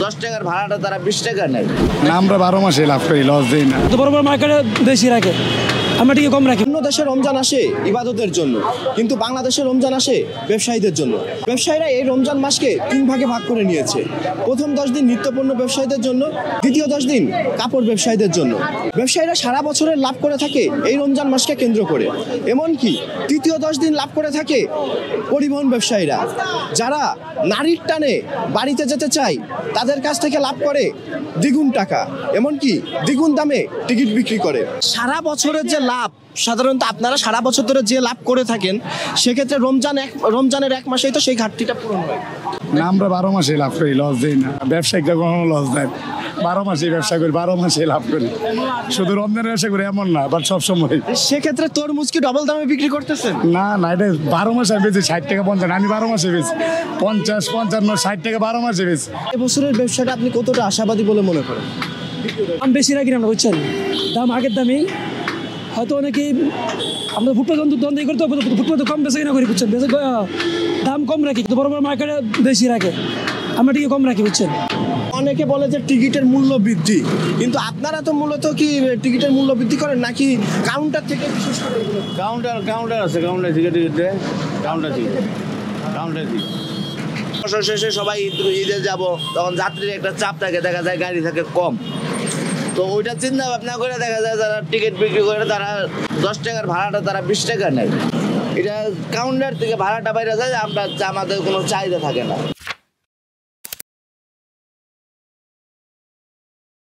10 টাকার ভাড়াটা তারা 20 টাকা নেয়। আমরা 12 মাসে লাভ করি, লস দিই না। তো বড় বড় মার্কেটে বেশি রাখে, আমরা টিকে কম রাখি। অন্য দেশে রমজান আসে ইবাদতের জন্য, কিন্তু বাংলাদেশে রমজান আসে ব্যবসায়ীদের জন্য। ব্যবসায়ীরা এই রমজান মাসকে 3 ভাগে ভাগ করে নিয়েছে। প্রথম 10 দিন নিত্যপণ্য ব্যবসায়ীদের জন্য, দ্বিতীয় 10 দিন কাপড় ব্যবসায়ীদের জন্য। ব্যবসায়ীরা সারা বছরের লাভ করে থাকে এই রমজান মাসকে কেন্দ্র করে। এমনকি তৃতীয় 10 দিন লাভ করে থাকে পরিবহন ব্যবসায়ীরা, যারা নারীর টানে বাড়িতে যেতে চায় তাদের কাছ থেকে লাভ করে দ্বিগুণ টাকা, এমনকি দ্বিগুণ দামে টিকিট বিক্রি করে। সারা বছরের যে লাভ, সাধারণত আপনারা সারা বছর ধরে যে লাভ করে থাকেন, সেক্ষেত্রে রমজানের 1 মাসেই তো সেই ঘাটতিটা পূরণ হয় না। আমরা 12 মাসে লাভ করি, লস দিই না। ব্যবসায়িকরা কখনো লস দেয়, 12 মাসে ব্যবসা করি, 12 মাসে লাভ করি। শুধু রমজানের ব্যবসা করি এমন না, বাট সবসময়। সেক্ষেত্রে তরমুজ কি ডবল দামে বিক্রি করতেছেন? না না, এটা 12 মাসে বেশি, 60 টাকা 50, আমি 12 মাসে বেশি 50, 55, 60 টাকা 12 মাসে বেশি। এবছরের ব্যবসাটা আপনি কতটা আশাবাদী বলে মনে করেন? দাম বেশি রাখি না আমরা, বুঝছেন, দাম আগের দামেই। হয়তো অনেকেই আমরা ফুটপাত দ্বন্দ্ব করতে ফুটপাত কম বেশি না করি, বুঝছেন, দাম কম রাখি। তো বড় বড় মার্কেটে বেশি রাখে, আমরা টিকে কম রাখি, বুঝছেন। অনেকে বলে যে টিকিটের মূল্য বৃদ্ধি, কিন্তু আপনারা তো মূলত কি টিকিটের মূল্য বৃদ্ধি করেন নাকি কাউন্টার থেকে? বিশেষ করে কাউন্টার আছে, কাউন্টার থেকে কাউন্টার বছর শেষে সবাই ঈদে যাব, তখন যাত্রীর একটা চাপ থাকে, দেখা যায় গাড়ি থাকে কম। তো ওইটা চিন্তা ভাবনা করে দেখা যায় যারা টিকিট বিক্রি করে তারা 10 টাকার ভাড়াটা তারা 20 টাকা নেয়। এটা কাউন্টার থেকে ভাড়াটা বাইরে যায়, আমাদের কোনো চাহিদা থাকে না।